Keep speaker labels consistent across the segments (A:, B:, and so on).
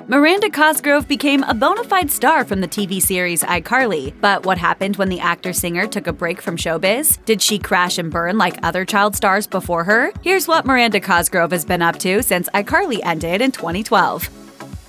A: Miranda Cosgrove became a bona fide star from the TV series iCarly, but what happened when the actor-singer took a break from showbiz? Did she crash and burn like other child stars before her? Here's what Miranda Cosgrove has been up to since iCarly ended in 2012.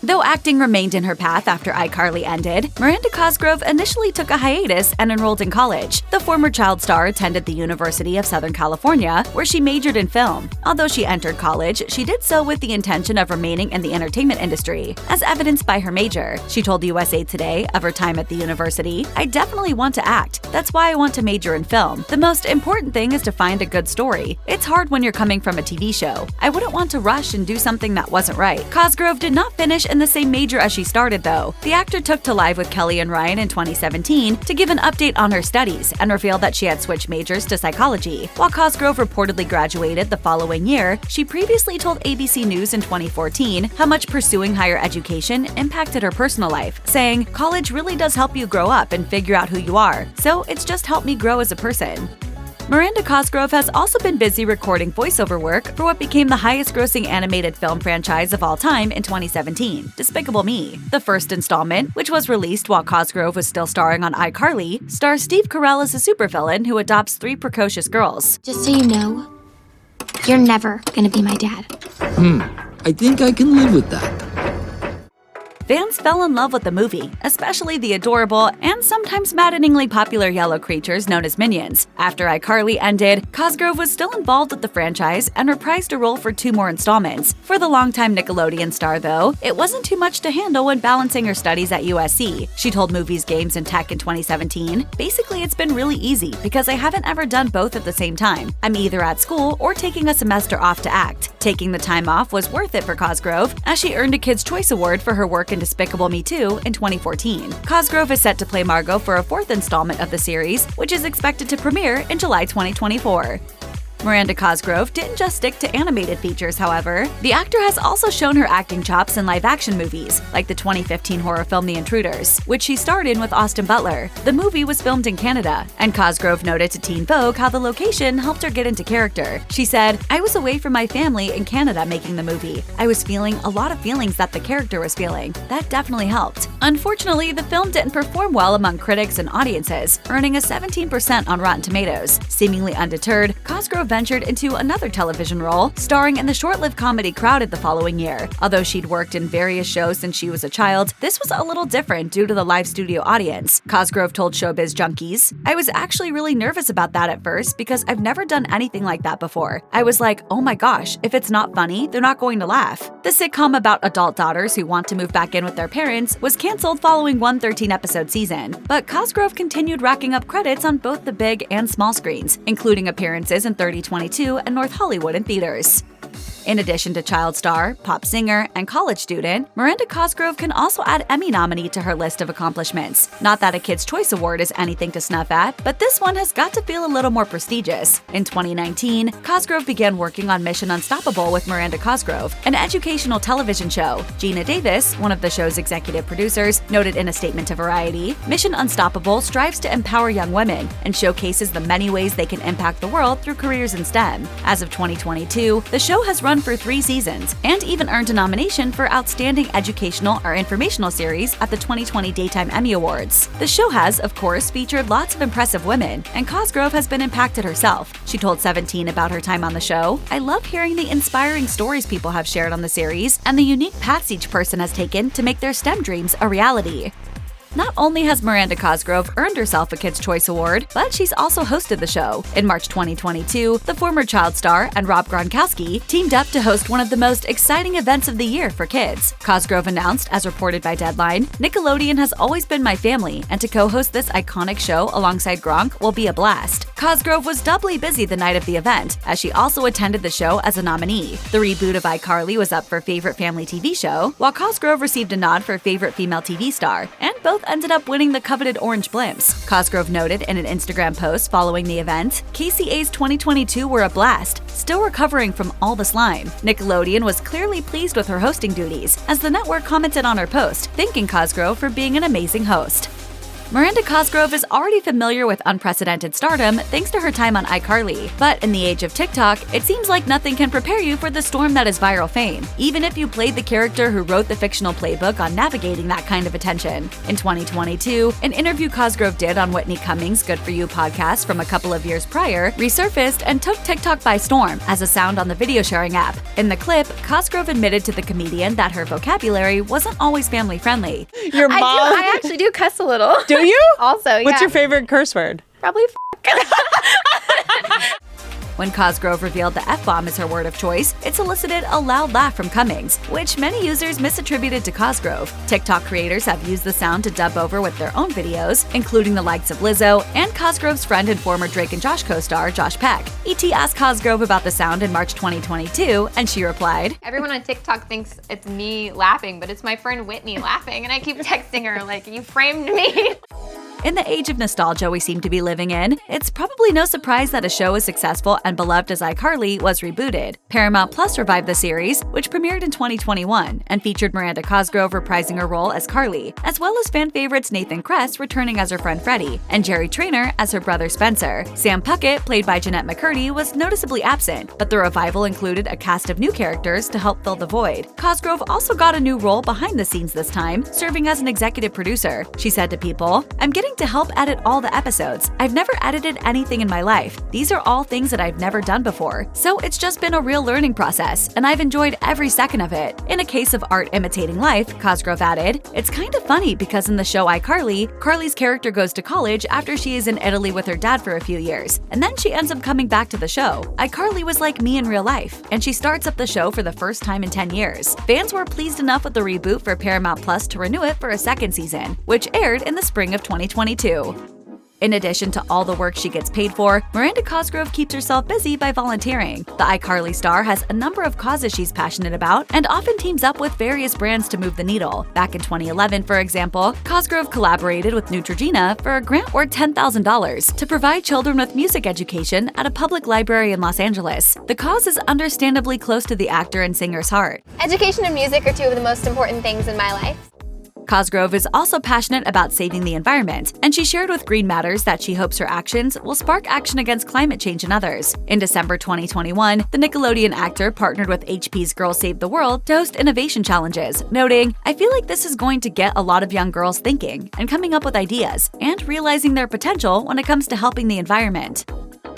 A: Though acting remained in her path after iCarly ended, Miranda Cosgrove initially took a hiatus and enrolled in college. The former child star attended the University of Southern California, where she majored in film. Although she entered college, she did so with the intention of remaining in the entertainment industry, as evidenced by her major. She told USA Today of her time at the university, "I definitely want to act. That's why I want to major in film. The most important thing is to find a good story. It's hard when you're coming from a TV show. I wouldn't want to rush and do something that wasn't right." Cosgrove did not finish in the same major as she started, though. The actor took to Live with Kelly and Ryan in 2017 to give an update on her studies and revealed that she had switched majors to psychology. While Cosgrove reportedly graduated the following year, she previously told ABC News in 2014 how much pursuing higher education impacted her personal life, saying, "College really does help you grow up and figure out who you are, so it's just helped me grow as a person." Miranda Cosgrove has also been busy recording voiceover work for what became the highest-grossing animated film franchise of all time in 2017, Despicable Me. The first installment, which was released while Cosgrove was still starring on iCarly, stars Steve Carell as a supervillain who adopts 3 precocious girls.
B: Just so you know, you're never gonna be my dad.
C: I think I can live with that.
A: Fans fell in love with the movie, especially the adorable and sometimes maddeningly popular yellow creatures known as minions. After iCarly ended, Cosgrove was still involved with the franchise and reprised a role for 2 more installments. For the longtime Nickelodeon star, though, it wasn't too much to handle when balancing her studies at USC. She told Movies, Games, and Tech in 2017, "Basically, it's been really easy because I haven't ever done both at the same time. I'm either at school or taking a semester off to act." Taking the time off was worth it for Cosgrove, as she earned a Kids' Choice Award for her work in Despicable Me 2 in 2014. Cosgrove is set to play Margot for a 4th installment of the series, which is expected to premiere in July 2024. Miranda Cosgrove didn't just stick to animated features, however. The actor has also shown her acting chops in live-action movies, like the 2015 horror film The Intruders, which she starred in with Austin Butler. The movie was filmed in Canada, and Cosgrove noted to Teen Vogue how the location helped her get into character. She said, "I was away from my family in Canada making the movie. I was feeling a lot of feelings that the character was feeling. That definitely helped." Unfortunately, the film didn't perform well among critics and audiences, earning a 17% on Rotten Tomatoes. Seemingly undeterred, Cosgrove ventured into another television role, starring in the short-lived comedy Crowded the following year. Although she'd worked in various shows since she was a child, this was a little different due to the live studio audience. Cosgrove told Showbiz Junkies, "I was actually really nervous about that at first because I've never done anything like that before. I was like, oh my gosh, if it's not funny, they're not going to laugh." The sitcom about adult daughters who want to move back in with their parents was canceled following one 13-episode season, but Cosgrove continued racking up credits on both the big and small screens, including appearances in 3022 and North Hollywood in theaters. In addition to child star, pop singer, and college student, Miranda Cosgrove can also add Emmy nominee to her list of accomplishments. Not that a Kids' Choice Award is anything to snuff at, but this one has got to feel a little more prestigious. In 2019, Cosgrove began working on Mission Unstoppable with Miranda Cosgrove, an educational television show. Gina Davis, one of the show's executive producers, noted in a statement to Variety, "Mission Unstoppable strives to empower young women and showcases the many ways they can impact the world through careers in STEM." As of 2022, the show has run for 3 seasons and even earned a nomination for Outstanding Educational or Informational Series at the 2020 Daytime Emmy Awards. The show has, of course, featured lots of impressive women, and Cosgrove has been impacted herself. She told 17 about her time on the show, "I love hearing the inspiring stories people have shared on the series and the unique paths each person has taken to make their STEM dreams a reality." Not only has Miranda Cosgrove earned herself a Kids' Choice Award, but she's also hosted the show. In March 2022, the former child star and Rob Gronkowski teamed up to host one of the most exciting events of the year for kids. Cosgrove announced, as reported by Deadline, "Nickelodeon has always been my family, and to co-host this iconic show alongside Gronk will be a blast." Cosgrove was doubly busy the night of the event, as she also attended the show as a nominee. The reboot of iCarly was up for Favorite Family TV Show, while Cosgrove received a nod for Favorite Female TV Star, and both ended up winning the coveted orange blimps. Cosgrove noted in an Instagram post following the event, "KCA's 2022 were a blast, still recovering from all the slime." Nickelodeon was clearly pleased with her hosting duties, as the network commented on her post, thanking Cosgrove for being an amazing host. Miranda Cosgrove is already familiar with unprecedented stardom thanks to her time on iCarly, but in the age of TikTok, it seems like nothing can prepare you for the storm that is viral fame, even if you played the character who wrote the fictional playbook on navigating that kind of attention. In 2022, an interview Cosgrove did on Whitney Cummings' Good For You podcast from a couple of years prior resurfaced and took TikTok by storm as a sound on the video sharing app. In the clip, Cosgrove admitted to the comedian that her vocabulary wasn't always family-friendly.
D: Your mom?
E: I actually do cuss a little.
D: Do you?
E: Also, yeah.
D: What's your favorite curse word?
E: Probably
A: When Cosgrove revealed the F-bomb as her word of choice, it solicited a loud laugh from Cummings, which many users misattributed to Cosgrove. TikTok creators have used the sound to dub over with their own videos, including the likes of Lizzo and Cosgrove's friend and former Drake and Josh co-star Josh Peck. ET asked Cosgrove about the sound in March 2022, and she replied,
E: Everyone on TikTok thinks it's me laughing, but it's my friend Whitney laughing, and I keep texting her like, you framed me.
A: In the age of nostalgia we seem to be living in, it's probably no surprise that a show as successful and beloved as iCarly was rebooted. Paramount Plus revived the series, which premiered in 2021 and featured Miranda Cosgrove reprising her role as Carly, as well as fan favorites Nathan Kress returning as her friend Freddie, and Jerry Traynor as her brother Spencer. Sam Puckett, played by Jeanette McCurdy, was noticeably absent, but the revival included a cast of new characters to help fill the void. Cosgrove also got a new role behind the scenes this time, serving as an executive producer. She said to People, "I'm getting to help edit all the episodes. I've never edited anything in my life. These are all things that I've never done before. So it's just been a real learning process, and I've enjoyed every second of it." In a case of art imitating life, Cosgrove added, "It's kind of funny because in the show iCarly, Carly's character goes to college after she is in Italy with her dad for a few years, and then she ends up coming back to the show. iCarly was like me in real life, and she starts up the show for the first time in 10 years. Fans were pleased enough with the reboot for Paramount Plus to renew it for a second season, which aired in the spring of 2022. In addition to all the work she gets paid for, Miranda Cosgrove keeps herself busy by volunteering. The iCarly star has a number of causes she's passionate about and often teams up with various brands to move the needle. Back in 2011, for example, Cosgrove collaborated with Neutrogena for a grant worth $10,000 to provide children with music education at a public library in Los Angeles. The cause is understandably close to the actor and singer's heart.
F: Education and music are two of the most important things in my life.
A: Cosgrove is also passionate about saving the environment, and she shared with Green Matters that she hopes her actions will spark action against climate change in others. In December 2021, the Nickelodeon actor partnered with HP's Girls Save the World to host innovation challenges, noting, "I feel like this is going to get a lot of young girls thinking and coming up with ideas and realizing their potential when it comes to helping the environment."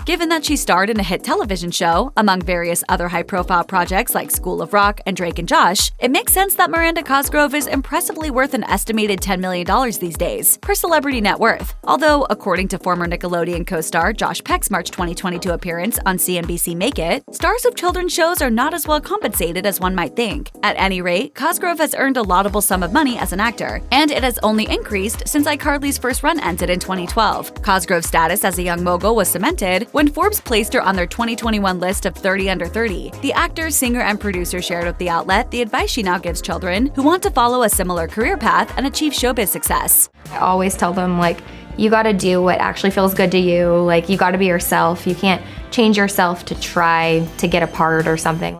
A: Given that she starred in a hit television show, among various other high-profile projects like School of Rock and Drake and Josh, it makes sense that Miranda Cosgrove is impressively worth an estimated $10 million these days, per celebrity net worth. Although, according to former Nickelodeon co-star Josh Peck's March 2022 appearance on CNBC Make It, stars of children's shows are not as well compensated as one might think. At any rate, Cosgrove has earned a laudable sum of money as an actor, and it has only increased since iCarly's first run ended in 2012. Cosgrove's status as a young mogul was cemented when Forbes placed her on their 2021 list of 30 under 30. The actor, singer, and producer shared with the outlet the advice she now gives children who want to follow a similar career path and achieve showbiz success.
G: I always tell them, like, you gotta do what actually feels good to you. Like, you gotta be yourself. You can't change yourself to try to get a part or something.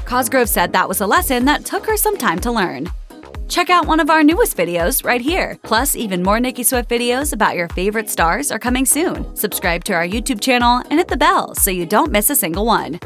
A: Cosgrove said that was a lesson that took her some time to learn. Check out one of our newest videos right here. Plus, even more Nicki Swift videos about your favorite stars are coming soon. Subscribe to our YouTube channel and hit the bell so you don't miss a single one.